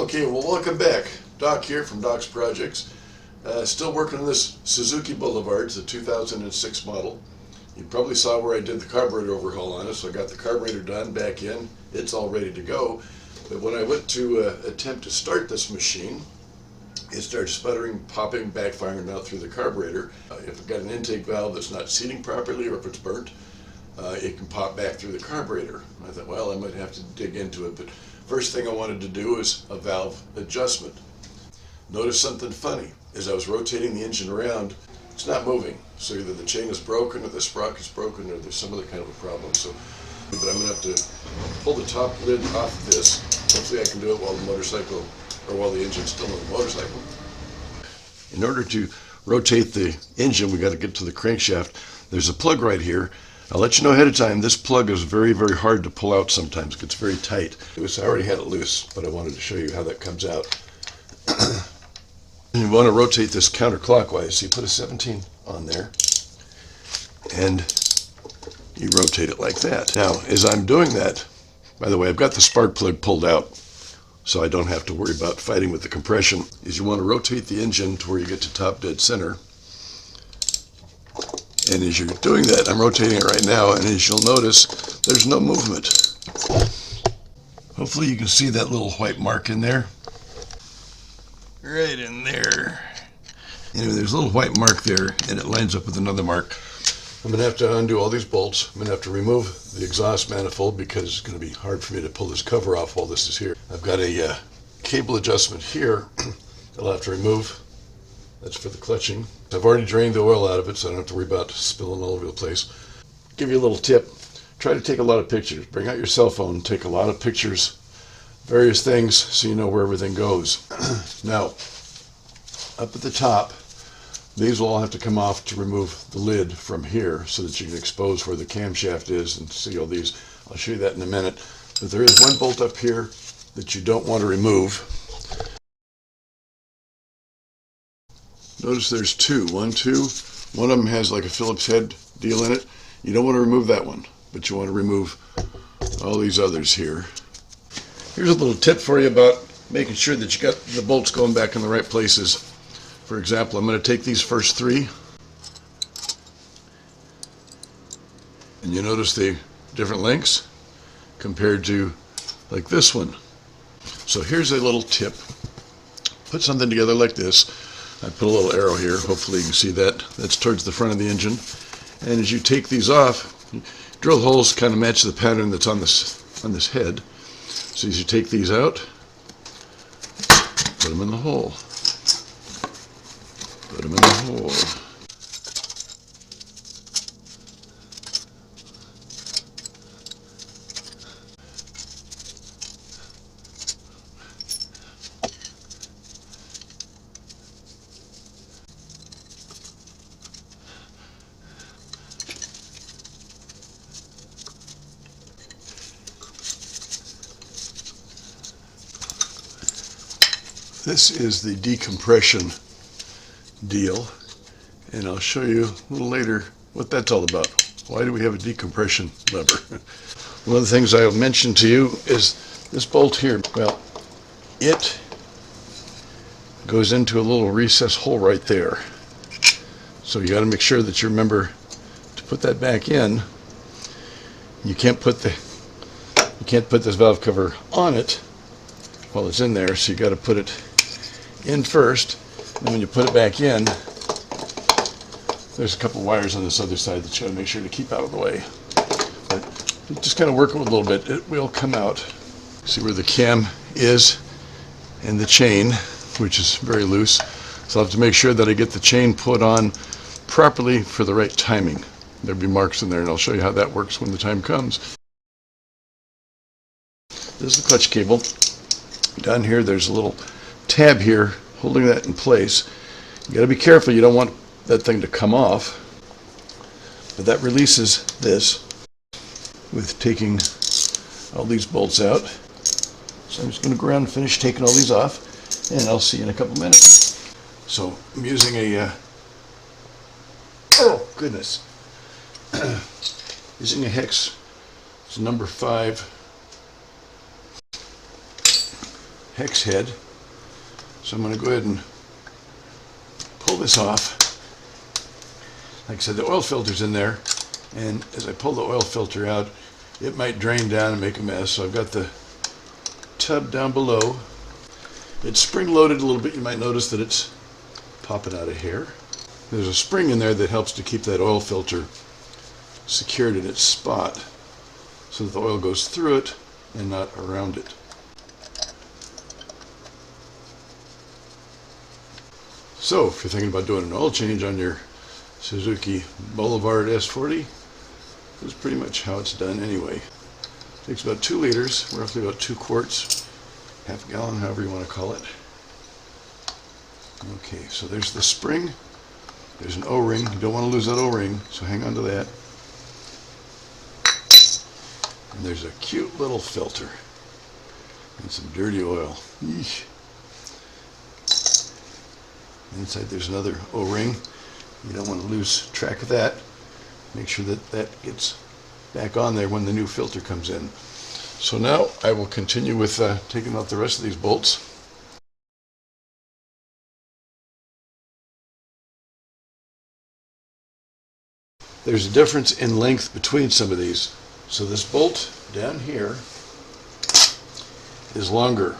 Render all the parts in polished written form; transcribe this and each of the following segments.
Okay, well, welcome back. Doc here from Doc's Projects. Still working on this Suzuki Boulevard. It's a 2006 model. You probably saw where I did the carburetor overhaul on it, so I got the carburetor done, back in. It's all ready to go. But when I went to attempt to start this machine, it started sputtering, popping, backfiring out through the carburetor. If I've got an intake valve that's not seating properly, or if it's burnt, it can pop back through the carburetor. I thought, well, I might have to dig into it, but first thing I wanted to do is a valve adjustment. Notice something funny. As I was rotating the engine around, it's not moving. So either the chain is broken, or the sprocket's broken, or there's some other kind of a problem. So, but I'm going to have to pull the top lid off of this. Hopefully I can do it while the motorcycle, or while the engine's still on the motorcycle. In order to rotate the engine, we got to get to the crankshaft. There's a plug right here. I'll let you know ahead of time, this plug is very, very hard to pull out sometimes. It gets very tight. I already had it loose, but I wanted to show you how that comes out. You want to rotate this counterclockwise. So you put a 17 on there, and you rotate it like that. Now, as I'm doing that, by the way, I've got the spark plug pulled out, so I don't have to worry about fighting with the compression. Is you want to rotate the engine to where you get to top dead center. And as you're doing that, I'm rotating it right now, and as you'll notice, there's no movement. Hopefully you can see that little white mark in there. Right in there. Anyway, there's a little white mark there, and it lines up with another mark. I'm going to have to undo all these bolts. I'm going to have to remove the exhaust manifold because it's going to be hard for me to pull this cover off while this is here. I've got a cable adjustment here that I'll have to remove. That's for the clutching. I've already drained the oil out of it, so I don't have to worry about spilling all over the place. Give you a little tip. Try to take a lot of pictures. Bring out your cell phone, take a lot of pictures, various things, so you know where everything goes. Now, up at the top, these will all have to come off to remove the lid from here so that you can expose where the camshaft is and see all these. I'll show you that in a minute. But there is one bolt up here that you don't want to remove. Notice there's two. One of them has like a Phillips head deal in it. You don't want to remove that one, but you want to remove all these others here. Here's a little tip for you about making sure that you got the bolts going back in the right places. For example, I'm going to take these first three, and you notice the different lengths compared to like this one. So here's a little tip. Put something together like this. I put a little arrow here. Hopefully you can see that. That's towards the front of the engine. And as you take these off, drill holes kind of match the pattern that's on this head. So as you take these out, put them in the hole. Put them in the hole. This is the decompression deal, and I'll show you a little later what that's all about. Why do we have a decompression lever? One of the things I'll mention to you is this bolt here. Well, it goes into a little recessed hole right there. So you got to make sure that you remember to put that back in. You can't put this valve cover on it while it's in there, so you got to put it in first, and when you put it back in, there's a couple wires on this other side that you got to make sure to keep out of the way. But just kind of work it with a little bit, it will come out. See where the cam is and the chain, which is very loose. So I'll have to make sure that I get the chain put on properly for the right timing. There'll be marks in there, and I'll show you how that works when the time comes. This is the clutch cable. Down here there's a little tab here holding that in place. You got to be careful, you don't want that thing to come off, but that releases this with taking all these bolts out. So I'm just going to go around and finish taking all these off, and I'll see you in a couple minutes. So I'm using a oh goodness using a hex, it's number 5 hex head. So I'm going to go ahead and pull this off. Like I said, the oil filter's in there, and as I pull the oil filter out, it might drain down and make a mess. So I've got the tub down below. It's spring-loaded a little bit. You might notice that it's popping out of here. There's a spring in there that helps to keep that oil filter secured in its spot so that the oil goes through it and not around it. So if you're thinking about doing an oil change on your Suzuki Boulevard S40, this is pretty much how it's done anyway. It takes about 2 liters, roughly about 2 quarts, half a gallon, however you want to call it. Okay, so there's the spring. There's an O-ring. You don't want to lose that O-ring, so hang on to that. And there's a cute little filter and some dirty oil. Eesh. Inside there's another O-ring. You don't want to lose track of that. Make sure that that gets back on there when the new filter comes in. So now I will continue with taking out the rest of these bolts. There's a difference in length between some of these. So this bolt down here is longer.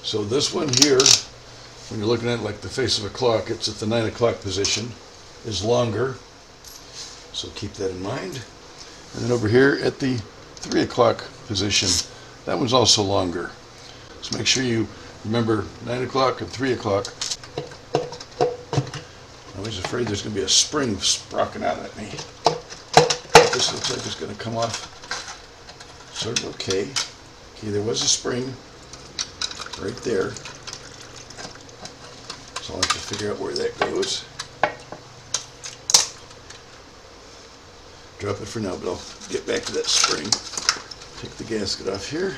So this one here, when you're looking at it like the face of a clock, it's at the 9 o'clock position, is longer. So keep that in mind. And then over here at the 3 o'clock position, that one's also longer. So make sure you remember 9 o'clock and 3 o'clock. I'm always afraid there's going to be a spring sprocket out at me. This looks like it's going to come off sort of okay. Okay, there was a spring right there. So I'll have to figure out where that goes. Drop it for now, but I'll get back to that spring. Take the gasket off here.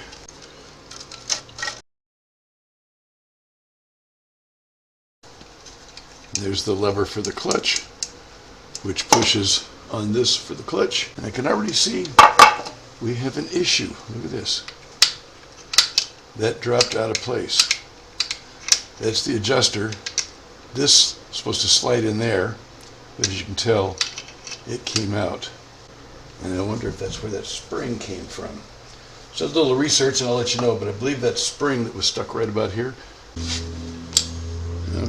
There's the lever for the clutch, which pushes on this for the clutch. And I can already see we have an issue. Look at this. That dropped out of place. That's the adjuster. This is supposed to slide in there, but as you can tell, it came out. And I wonder if that's where that spring came from. So a little research and I'll let you know, but I believe that spring that was stuck right about here.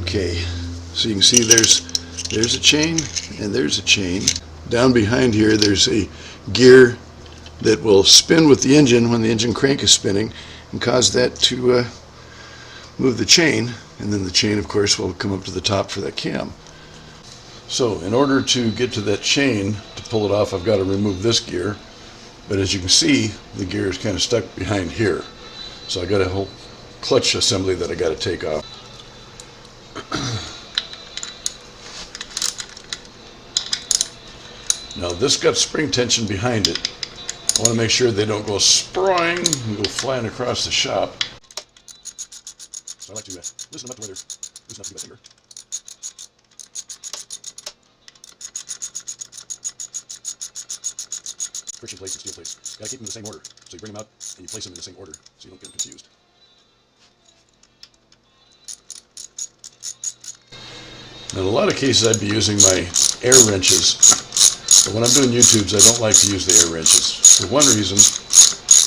Okay, so you can see there's a chain and there's a chain. Down behind here there's a gear that will spin with the engine when the engine crank is spinning and cause that to move the chain, and then the chain of course will come up to the top for that cam. So in order to get to that chain, to pull it off, I've got to remove this gear. But as you can see, the gear is kind of stuck behind here. So I got a whole clutch assembly that I got to take off. Now this got spring tension behind it. I want to make sure they don't go sprawling and go flying across the shop. So I like to loosen them up to where they're loosen up to my finger. Friction plates and steel plates. You gotta keep them in the same order. So you bring them out and you place them in the same order so you don't get them confused. Now in a lot of cases I'd be using my air wrenches, but when I'm doing YouTubes I don't like to use the air wrenches. For one reason,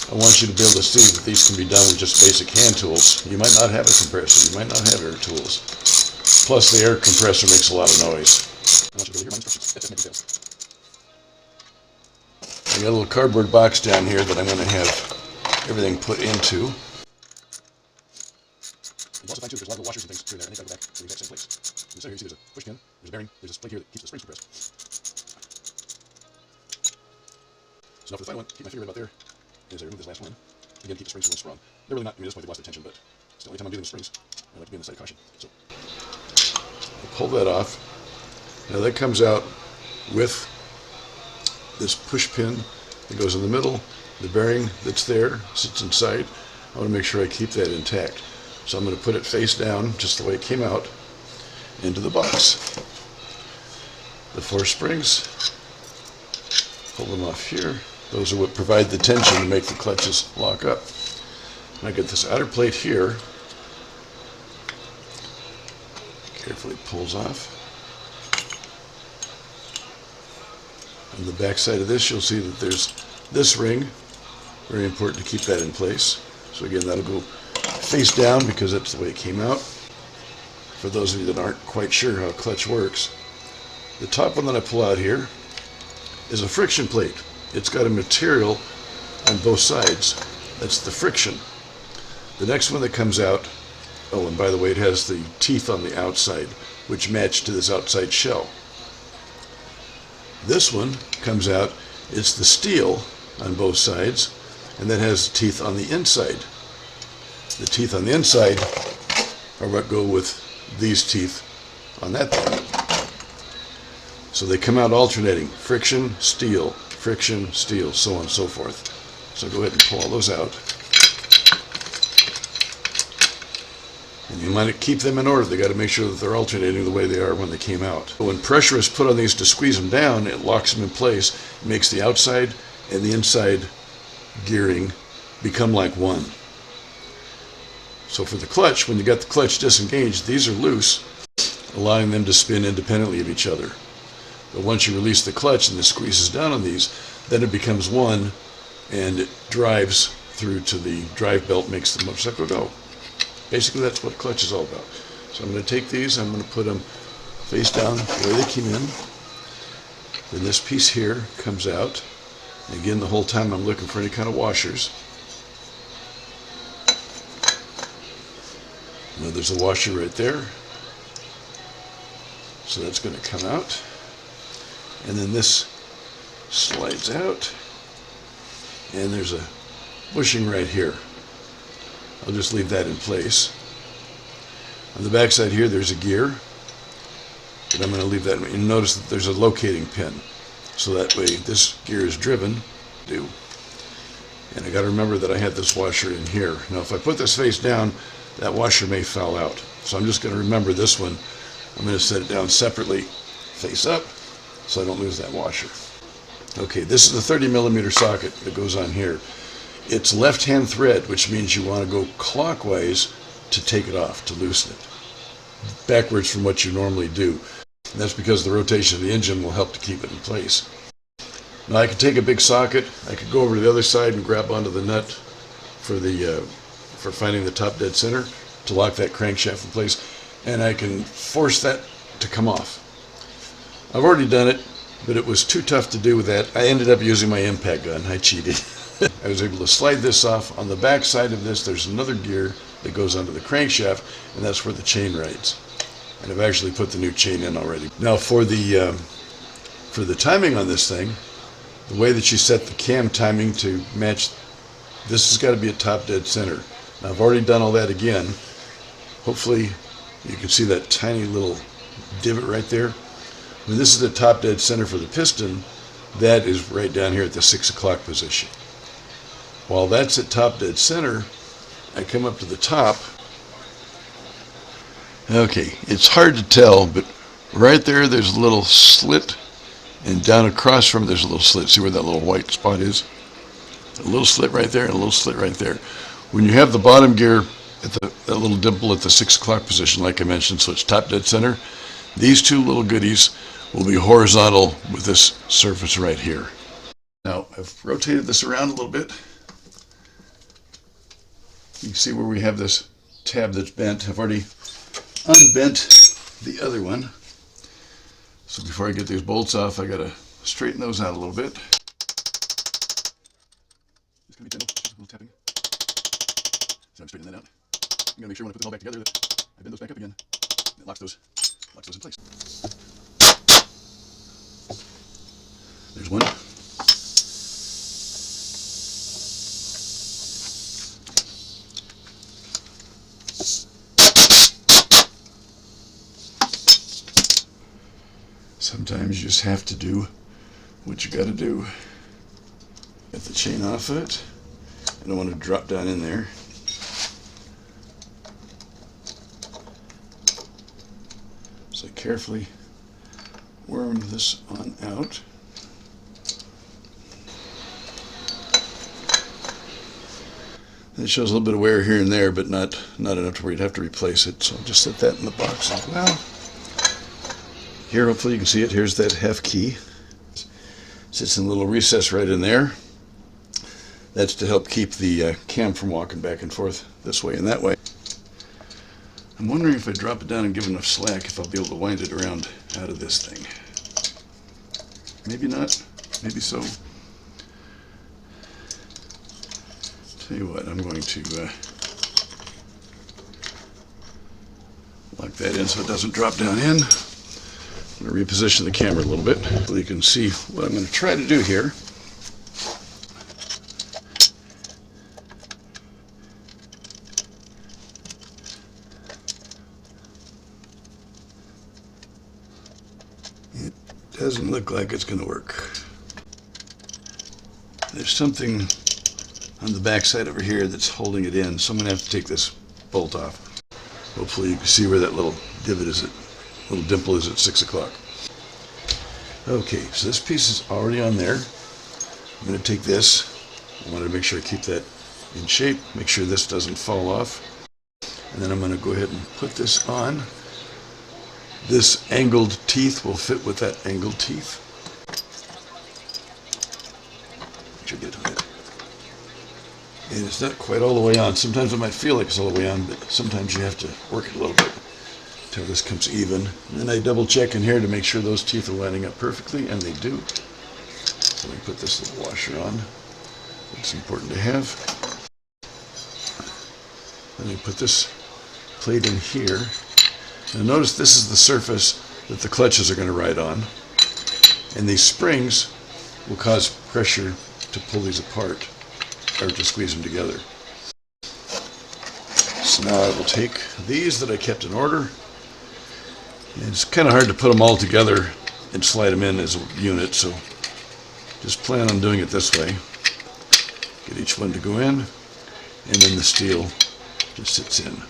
I want you to be able to see that these can be done with just basic hand tools. You might not have a compressor, you might not have air tools. Plus the air compressor makes a lot of noise. I want you to hear my instructions. I got a little cardboard box down here that I'm going to have everything put into. You also find too, there's a lot of washers and things through there, and they got to go back to the exact same place. In the center here, you see there's a push pin, there's a bearing, there's this plate here that keeps the springs compressed. So now for the final one, keep my finger right about there, as I remove this last one. Again, keep the springs from going strong. They're really not, I mean, at this point they've lost their tension, but still, anytime I'm dealing with springs, I like to be on the side of caution. So, I'll pull that off. Now that comes out with this push pin that goes in the middle. The bearing that's there sits inside. I want to make sure I keep that intact. So I'm going to put it face down, just the way it came out, into the box. The 4 springs, pull them off here. Those are what provide the tension to make the clutches lock up. I get this outer plate here. Carefully pulls off. On the back side of this, you'll see that there's this ring. Very important to keep that in place. So again, that'll go face down because that's the way it came out. For those of you that aren't quite sure how a clutch works, the top one that I pull out here is a friction plate. It's got a material on both sides. That's the friction. The next one that comes out, oh, and by the way, it has the teeth on the outside, which match to this outside shell. This one comes out, it's the steel on both sides, and that has teeth on the inside. The teeth on the inside are what go with these teeth on that thing. So they come out alternating, friction, steel, so on and so forth. So go ahead and pull all those out. And you might keep them in order. They got to make sure that they're alternating the way they are when they came out. When pressure is put on these to squeeze them down, it locks them in place. It makes the outside and the inside gearing become like one. So for the clutch, when you got the clutch disengaged, these are loose, allowing them to spin independently of each other. But once you release the clutch and it squeezes down on these, then it becomes one and it drives through to the drive belt, makes the motorcycle go. Basically, that's what a clutch is all about. So I'm going to take these, I'm going to put them face down the way they came in. Then this piece here comes out. And again, the whole time I'm looking for any kind of washers. Now there's a washer right there. So that's going to come out. And then this slides out. And there's a bushing right here. I'll just leave that in place. On the back side here, there's a gear. But I'm going to leave that. You notice that there's a locating pin. So that way this gear is driven. And I got to remember that I had this washer in here. Now if I put this face down, that washer may foul out. So I'm just going to remember this one. I'm going to set it down separately, face up, so I don't lose that washer. Okay, this is the 30 millimeter socket that goes on here. It's left-hand thread, which means you want to go clockwise to take it off, to loosen it. Backwards from what you normally do. And that's because the rotation of the engine will help to keep it in place. Now I could take a big socket, I could go over to the other side and grab onto the nut for finding the top dead center to lock that crankshaft in place, and I can force that to come off. I've already done it, but it was too tough to do with that. I ended up using my impact gun. I cheated. I was able to slide this off. On the back side of this, there's another gear that goes onto the crankshaft, and that's where the chain rides. And I've actually put the new chain in already. Now for the timing on this thing, the way that you set the cam timing to match, this has got to be at top dead center. Now I've already done all that again. Hopefully you can see that tiny little divot right there. When this is the top dead center for the piston, that is right down here at the 6 o'clock position. While that's at top dead center, I come up to the top. Okay, it's hard to tell, but right there, there's a little slit, and down across from it, there's a little slit. See where that little white spot is? A little slit right there, and a little slit right there. When you have the bottom gear at that little dimple at the 6 o'clock position, like I mentioned, so it's top dead center, these two little goodies will be horizontal with this surface right here. Now, I've rotated this around a little bit. You can see where we have this tab that's bent. I've already unbent the other one. So before I get these bolts off, I gotta straighten those out a little bit. It's gonna be gentle, just a little tapping. So I'm straightening that out. I'm gonna make sure when I put this all back together that I bend those back up again. And it locks those in place. There's one. Sometimes you just have to do what you got to do. Get the chain off of it. I don't want to drop down in there. So carefully worm this on out. It shows a little bit of wear here and there, but not enough to where you'd have to replace it. So I'll just set that in the box as well. Here, hopefully you can see it. Here's that Hef key. Sits in a little recess right in there. That's to help keep the cam from walking back and forth this way and that way. I'm wondering if I drop it down and give enough slack, if I'll be able to wind it around out of this thing. Maybe not. Maybe so. Tell you what, I'm going to lock that in so it doesn't drop down in. I'm going to reposition the camera a little bit so you can see what I'm going to try to do here. It doesn't look like it's going to work. There's something on the back side over here that's holding it in, so I'm going to have to take this bolt off. Hopefully you can see where that little divot is, little dimple is at 6 o'clock. Okay, so this piece is already on there. I'm going to take this. I want to make sure I keep that in shape, make sure this doesn't fall off. And then I'm going to go ahead and put this on. This angled teeth will fit with that angled teeth. Should get to it. And it's not quite all the way on. Sometimes it might feel like it's all the way on, but sometimes you have to work it a little bit until this comes even. And then I double check in here to make sure those teeth are lining up perfectly, and they do. So we put this little washer on. It's important to have. Then we put this plate in here. Now notice this is the surface that the clutches are going to ride on. And these springs will cause pressure to pull these apart, or to squeeze them together. So now I will take these that I kept in order. And it's kind of hard to put them all together and slide them in as a unit, so just plan on doing it this way. Get each one to go in, and then the steel just sits in.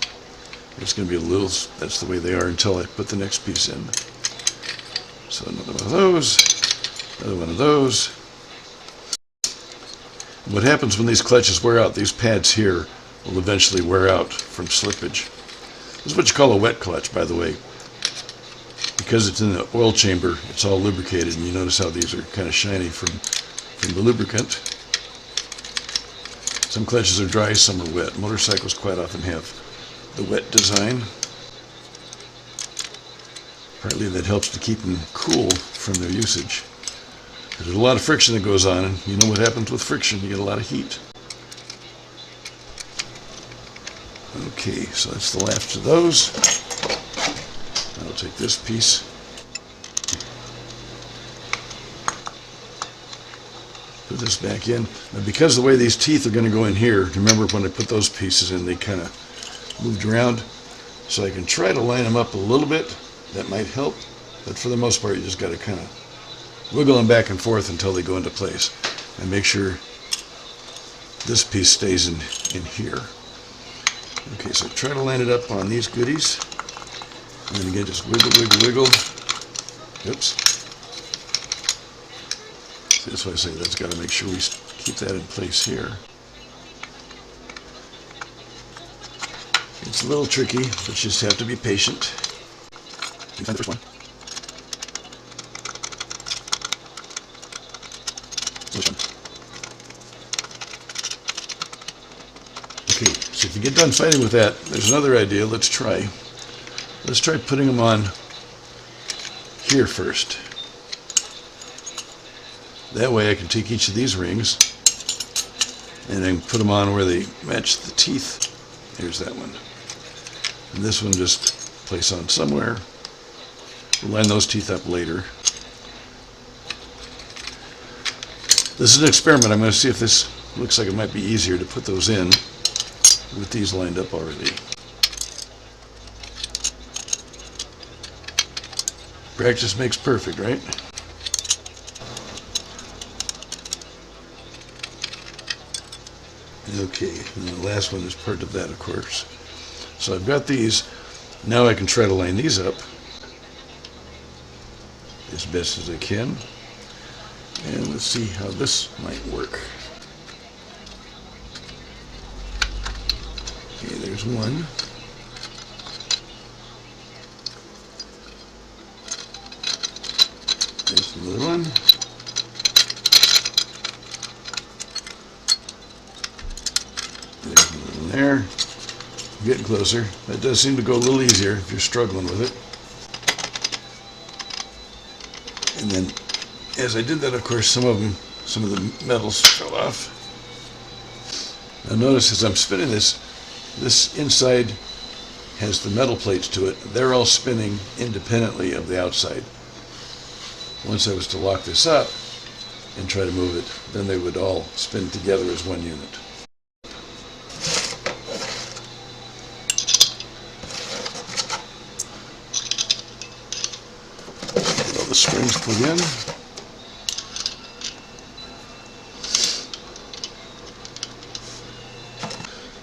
It's going to be a little, that's the way they are until I put the next piece in. So another one of those, another one of those. What happens when these clutches wear out, these pads here will eventually wear out from slippage. This is what you call a wet clutch, by the way. Because it's in the oil chamber, it's all lubricated, and you notice how these are kind of shiny from the lubricant. Some clutches are dry, some are wet. Motorcycles quite often have the wet design. Partly that helps to keep them cool from their usage. There's a lot of friction that goes on, and you know what happens with friction, you get a lot of heat. Okay, so that's the last of those. I'll take this piece. Put this back in. Now because the way these teeth are going to go in here, remember when I put those pieces in, they kind of moved around. So I can try to line them up a little bit. That might help. But for the most part, you just got to kind of wiggle them back and forth until they go into place. And make sure this piece stays in here. Okay, so try to line it up on these goodies. And then again, just wiggle, wiggle, wiggle. Oops. See, that's why I say that's got to make sure we keep that in place here. It's a little tricky, but you just have to be patient. You find the first one. This one. Okay, so if you get done fighting with that, there's another idea. Let's try putting them on here first. That way I can take each of these rings and I can put them on where they match the teeth. Here's that one. And this one just place on somewhere. We'll line those teeth up later. This is an experiment. I'm going to see if this looks like it might be easier to put those in with these lined up already. Practice makes perfect, right? Okay, and the last one is part of that, of course. So I've got these. Now I can try to line these up as best as I can. And let's see how this might work. Okay, there's one. There's another one. There's one there. Getting closer. That does seem to go a little easier if you're struggling with it. And then, as I did that, of course, some of the metals fell off. Now notice as I'm spinning this inside has the metal plates to it. They're all spinning independently of the outside. Once I was to lock this up and try to move it, then they would all spin together as one unit. Get all the springs put in.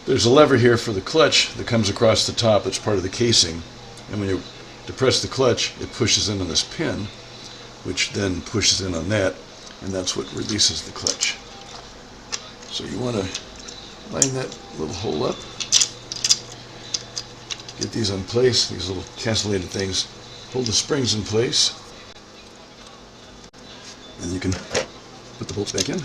There's a lever here for the clutch that comes across the top that's part of the casing, and when you depress the clutch it pushes in on this pin, which then pushes in on that, and that's what releases the clutch. So you want to line that little hole up, get these in place, these little castellated things, hold the springs in place, and you can put the bolts back in.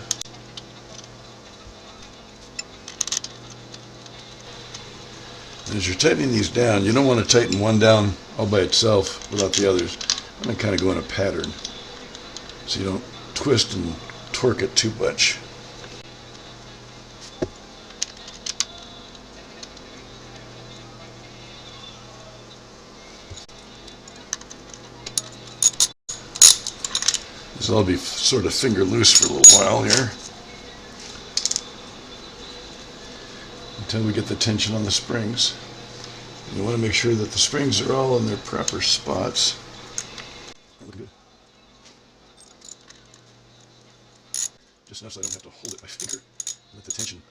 As you're tightening these down, you don't want to tighten one down all by itself without the others. I'm going to kind of go in a pattern so you don't twist and torque it too much. This will all be sort of finger loose for a little while here, until we get the tension on the springs. And you want to make sure that the springs are all in their proper spots. Just enough so I don't have to hold it by finger with the tension.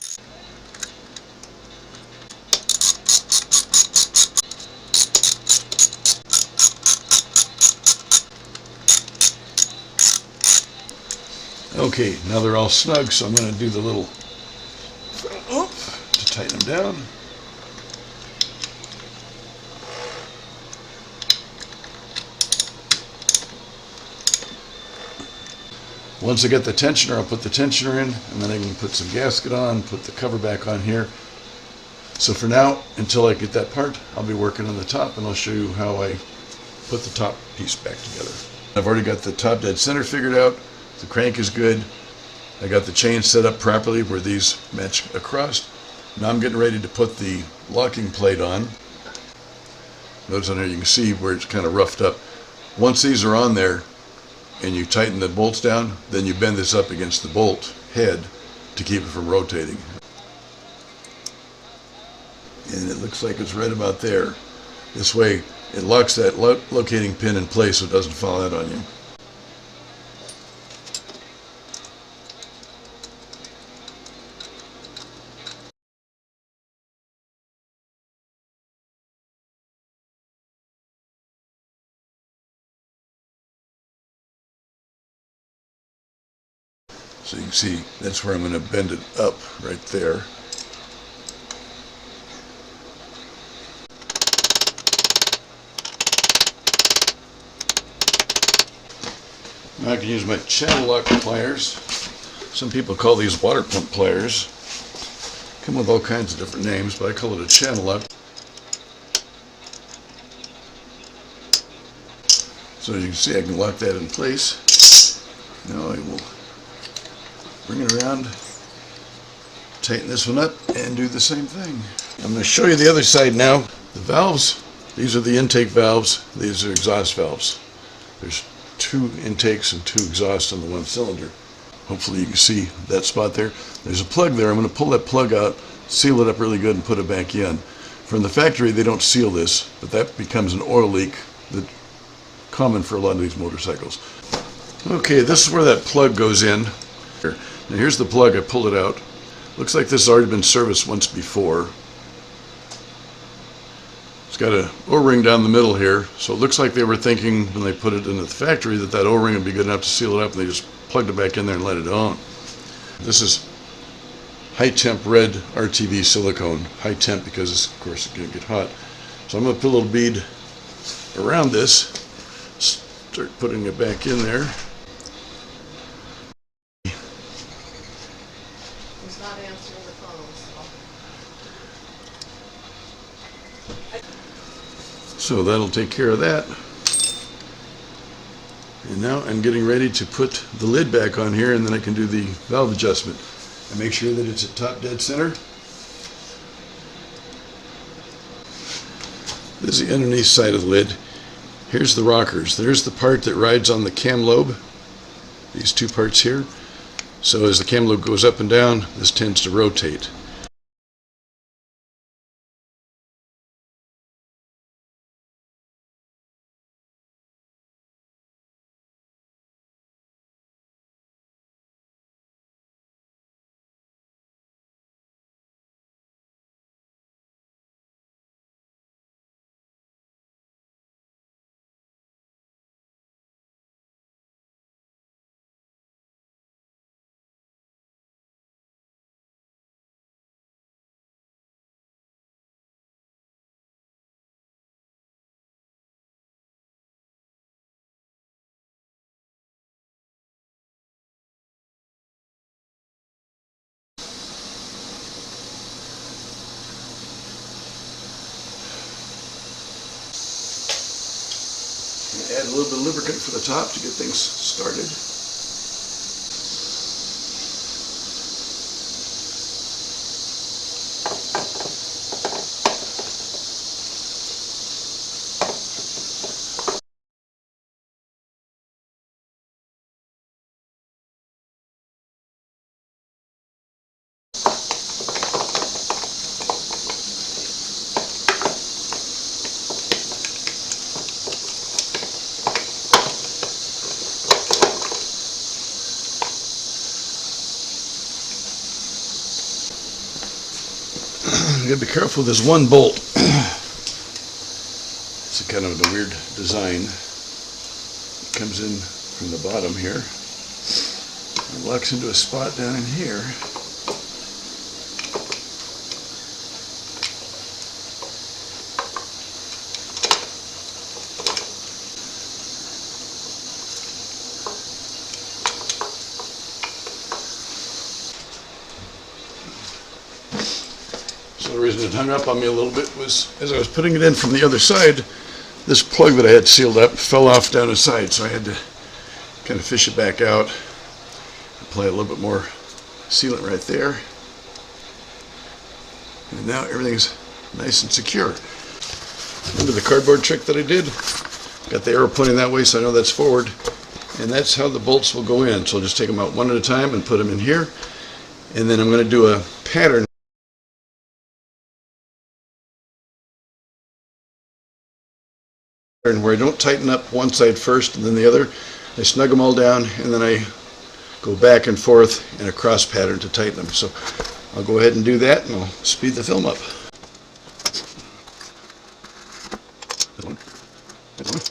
Okay, now they're all snug, so I'm going to do the little to tighten them down. Once I get the tensioner, I'll put the tensioner in, and then I can put some gasket on, put the cover back on here. So for now, until I get that part, I'll be working on the top, and I'll show you how I put the top piece back together. I've already got the top dead center figured out. The crank is good. I got the chain set up properly where these match across. Now I'm getting ready to put the locking plate on. Notice on here you can see where it's kind of roughed up. Once these are on there and you tighten the bolts down, then you bend this up against the bolt head to keep it from rotating. And it looks like it's right about there. This way it locks that locating pin in place so it doesn't fall out on you. So you can see that's where I'm going to bend it up right there. Now I can use my channel lock pliers. Some people call these water pump pliers. Come with all kinds of different names, but I call it a channel lock. So as you can see, I can lock that in place. Now I will bring it around, tighten this one up, and do the same thing. I'm going to show you the other side now. The valves, these are the intake valves, these are exhaust valves. There's 2 intakes and 2 exhausts on the one cylinder. Hopefully you can see that spot there. There's a plug there. I'm going to pull that plug out, seal it up really good, and put it back in. From the factory they don't seal this, but that becomes an oil leak that's common for a lot of these motorcycles. Okay, this is where that plug goes in. Now here's the plug. I pulled it out. Looks like this has already been serviced once before. It's got an O-ring down the middle here, so it looks like they were thinking when they put it into the factory that that O-ring would be good enough to seal it up, and they just plugged it back in there and let it on. This is high temp red RTV silicone. High temp because it's, of course, it's going to get hot. So I'm going to put a little bead around this, start putting it back in there. He's not answering the phone, So that'll take care of that. And now I'm getting ready to put the lid back on here, and then I can do the valve adjustment. And make sure that it's at top dead center. This is the underneath side of the lid. Here's the rockers. There's the part that rides on the cam lobe. These two parts here. So as the cam lobe goes up and down, this tends to rotate. Add a little bit of lubricant for the top to get things started. You gotta be careful with this one bolt. It's a kind of a weird design. It comes in from the bottom here and locks into a spot down in here. So the reason it hung up on me a little bit was as I was putting it in from the other side, this plug that I had sealed up fell off down the side, so I had to kind of fish it back out, apply a little bit more sealant right there, and now everything's nice and secure. Remember the cardboard trick that I did? Got the arrow pointing that way so I know that's forward, and that's how the bolts will go in. So I'll just take them out one at a time and put them in here, and then I'm going to do a pattern where I don't tighten up one side first and then the other. I snug them all down and then I go back and forth in a cross pattern to tighten them. So I'll go ahead and do that and I'll speed the film up. This one. This one.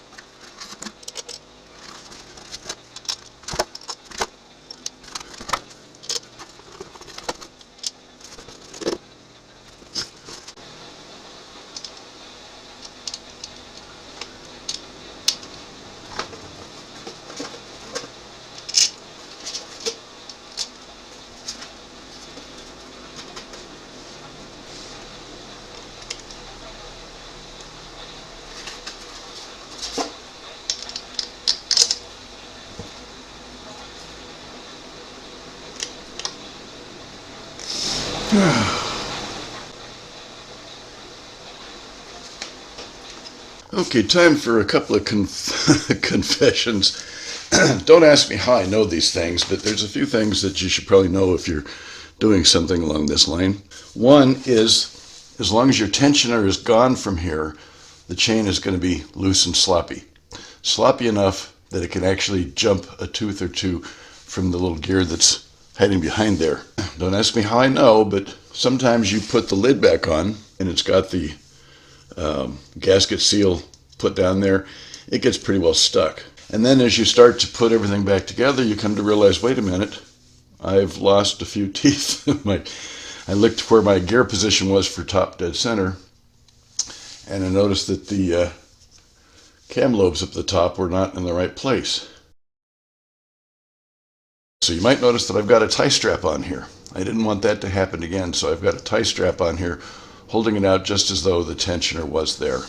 Okay, time for a couple of confessions. Don't ask me how I know these things, but there's a few things that you should probably know if you're doing something along this line. One is, as long as your tensioner is gone from here, the chain is going to be loose and sloppy. Sloppy enough that it can actually jump a tooth or two from the little gear that's hiding behind there. Don't ask me how I know, but sometimes you put the lid back on and it's got the gasket seal put down there. It gets pretty well stuck. And then as you start to put everything back together, you come to realize, wait a minute, I've lost a few teeth. I looked where my gear position was for top dead center, and I noticed that the cam lobes up the top were not in the right place. So you might notice that I've got a tie strap on here. I didn't want that to happen again, so I've got a tie strap on here holding it out just as though the tensioner was there.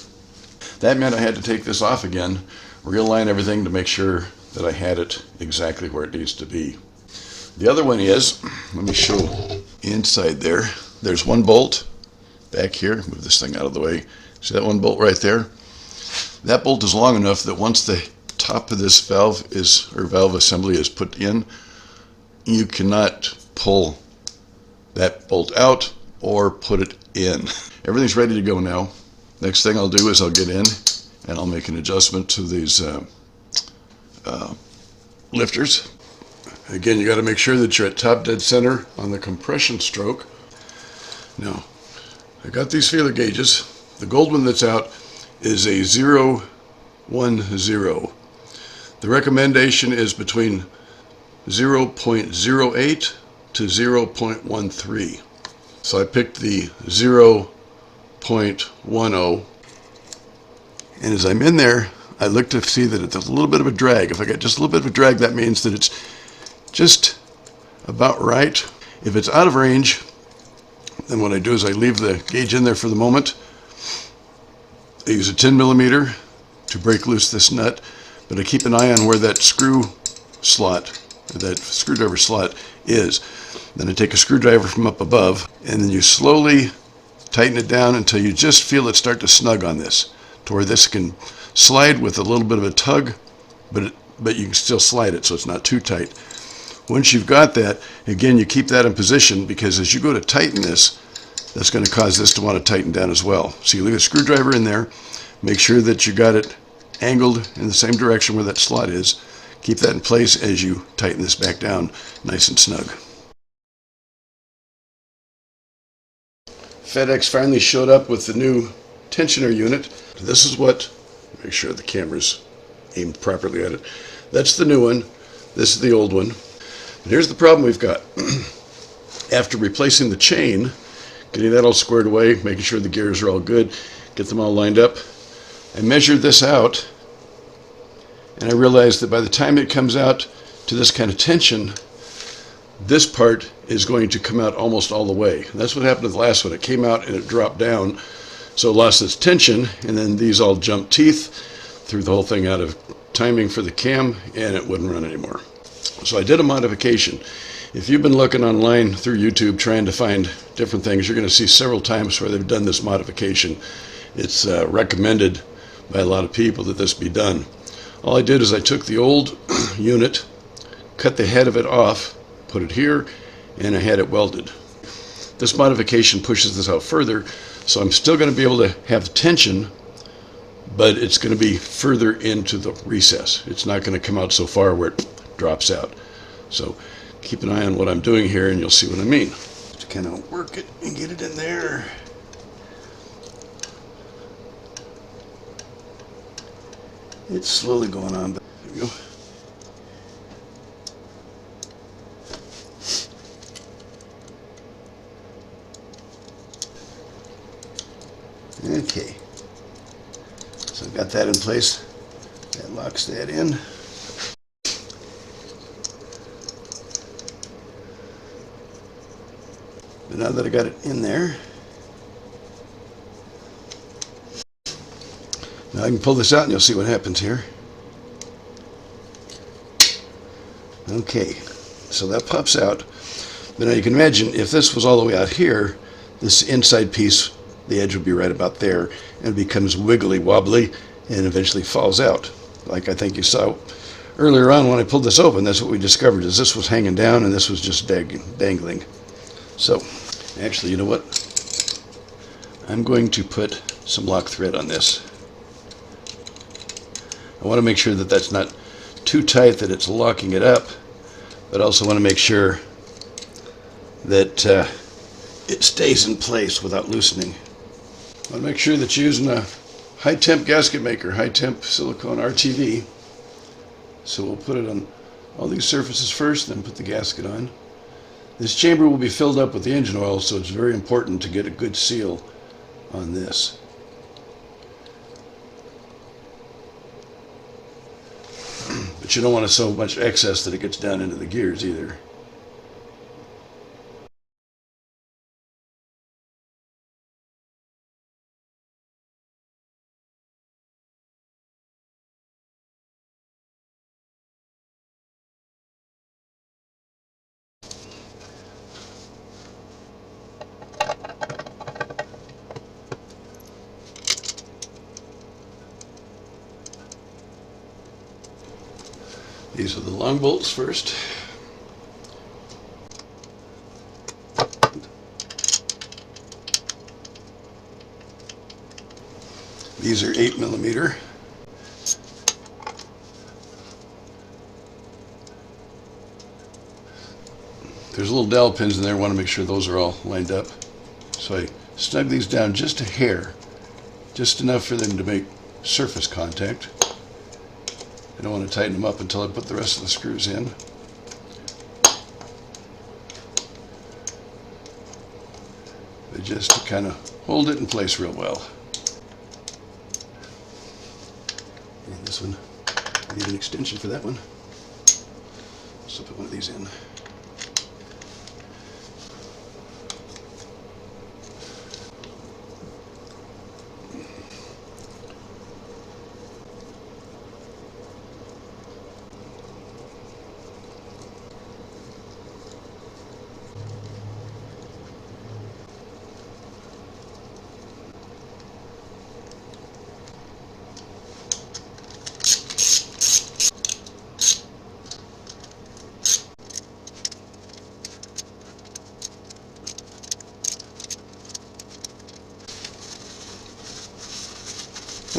That meant I had to take this off again, realign everything to make sure that I had it exactly where it needs to be. The other one is, let me show inside there. There's one bolt back here. Move this thing out of the way. See that one bolt right there? That bolt is long enough that once the top of this valve assembly is put in, you cannot pull that bolt out or put it in. Everything's ready to go now. Next thing I'll do is I'll get in and I'll make an adjustment to these lifters. Again, you got to make sure that you're at top dead center on the compression stroke. Now, I got these feeler gauges. The gold one that's out is a 010. The recommendation is between 0.08 to 0.13. So I picked the 0.10, and as I'm in there, I look to see that there's a little bit of a drag. If I get just a little bit of a drag, that means that it's just about right. If it's out of range, then what I do is I leave the gauge in there for the moment. I use a 10 millimeter to break loose this nut, but I keep an eye on where that screw slot, that screwdriver slot is. Then I take a screwdriver from up above, and then you slowly tighten it down until you just feel it start to snug on this, to where this can slide with a little bit of a tug, but you can still slide it so it's not too tight. Once you've got that, again, you keep that in position, because as you go to tighten this, that's going to cause this to want to tighten down as well. So you leave a screwdriver in there, make sure that you got it angled in the same direction where that slot is. Keep that in place as you tighten this back down nice and snug. FedEx finally showed up with the new tensioner unit. This is what, make sure the camera's aimed properly at it. That's the new one. This is the old one. And here's the problem we've got. After replacing the chain, getting that all squared away, making sure the gears are all good, get them all lined up, I measured this out, and I realized that by the time it comes out to this kind of tension, this part is going to come out almost all the way. And that's what happened to the last one. It came out and it dropped down, so it lost its tension, and then these all jumped teeth, threw the whole thing out of timing for the cam, and it wouldn't run anymore. So I did a modification. If you've been looking online through YouTube trying to find different things, you're going to see several times where they've done this modification. It's recommended by a lot of people that this be done. All I did is I took the old unit, cut the head of it off, put it here, and I had it welded. This modification pushes this out further, so I'm still going to be able to have the tension, but it's going to be further into the recess. It's not going to come out so far where it drops out. So keep an eye on what I'm doing here and you'll see what I mean. To kind of work it and get it in there. It's slowly going on, but there we go. Okay, so I've got that in place. That locks that in. But now that I got it in there, now I can pull this out and you'll see what happens here. Okay, so that pops out. But now you can imagine if this was all the way out here, this inside piece, the edge would be right about there, and it becomes wiggly wobbly and eventually falls out. Like I think you saw earlier on when I pulled this open, that's what we discovered, is this was hanging down and this was just dangling. So actually, you know what? I'm going to put some lock thread on this. I want to make sure that that's not too tight that it's locking it up, but I also want to make sure that it stays in place without loosening. I want to make sure that you're using a high temp gasket maker, high temp silicone RTV. So we'll put it on all these surfaces first, then put the gasket on. This chamber will be filled up with the engine oil, so it's very important to get a good seal on this. But you don't want so much excess that it gets down into the gears either. These are the long bolts first. These are 8mm. There's little dowel pins in there. I want to make sure those are all lined up. So I snug these down just a hair, just enough for them to make surface contact. I don't want to tighten them up until I put the rest of the screws in. But just to kind of hold it in place real well. And this one, I need an extension for that one. So put one of these in.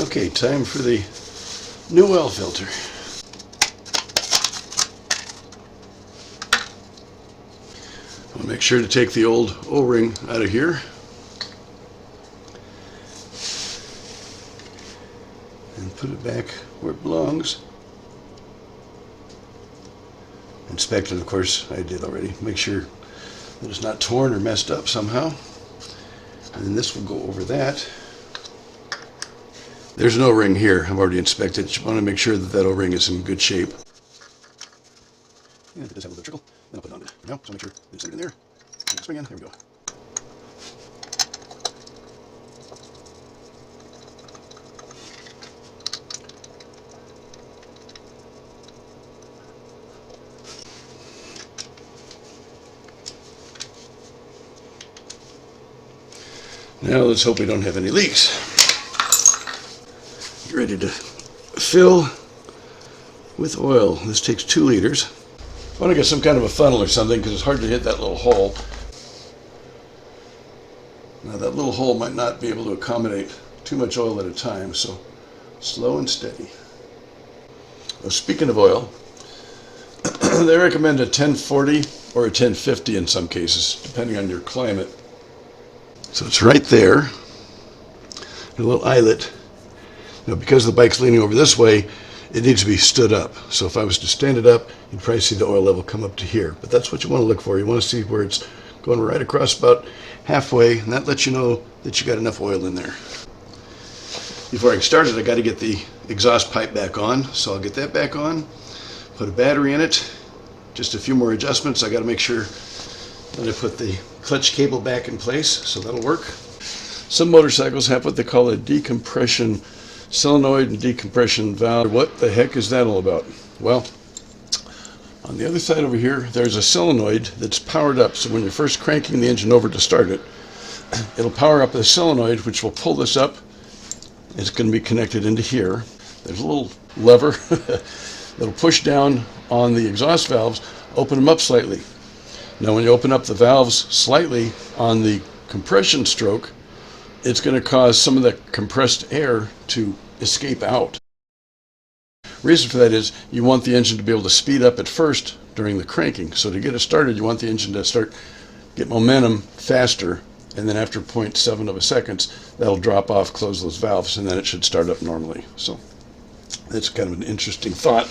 Okay, time for the new oil filter. I'll make sure to take the old O-ring out of here. And put it back where it belongs. Inspect it, of course, I did already. Make sure that it's not torn or messed up somehow. And then this will go over that. There's an O-ring here. I've already inspected it. You want to make sure that that O-ring is in good shape. And if it does have a little trickle, then I'll put it on there. Now, so make sure there's something in there. Spring in. There we go. Now let's hope we don't have any leaks. Get ready to fill with oil. This takes 2 liters. I want to get some kind of a funnel or something because it's hard to hit that little hole. Now that little hole might not be able to accommodate too much oil at a time, so slow and steady. Well, speaking of oil, they recommend a 1040 or a 1050 in some cases, depending on your climate. So it's right there, a little eyelet. Now, because the bike's leaning over this way, it needs to be stood up. So if I was to stand it up, you'd probably see the oil level come up to here. But that's what you want to look for. You want to see where it's going right across about halfway, and that lets you know that you got enough oil in there. Before I get started, I got to get the exhaust pipe back on. So I'll get that back on, put a battery in it, just a few more adjustments. I got to make sure that I put the clutch cable back in place, so that'll work. Some motorcycles have what they call a decompression solenoid and decompression valve. What the heck is that all about? Well, on the other side over here, there's a solenoid that's powered up. So when you're first cranking the engine over to start it, it'll power up the solenoid, which will pull this up. It's going to be connected into here. There's a little lever that'll push down on the exhaust valves, open them up slightly. Now when you open up the valves slightly on the compression stroke, it's going to cause some of the compressed air to escape out. Reason for that is you want the engine to be able to speed up at first during the cranking. So to get it started, you want the engine to get momentum faster, and then after 0.7 of a second, that'll drop off, close those valves, and then it should start up normally. So that's kind of an interesting thought.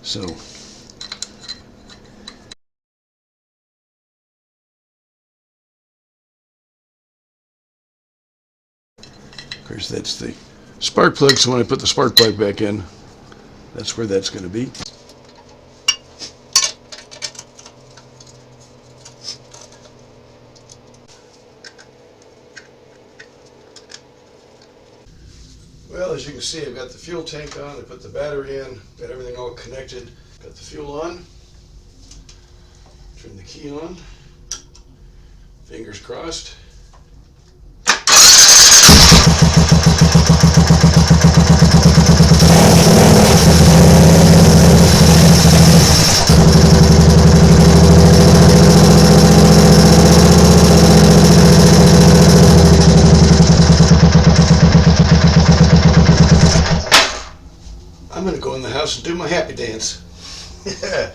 So Of course, that's the spark plug, so when I put the spark plug back in, that's where that's going to be. Well, as you can see, I've got the fuel tank on, I put the battery in, got everything all connected, got the fuel on, turn the key on, fingers crossed. I'm going to go in the house and do my happy dance. Yeah.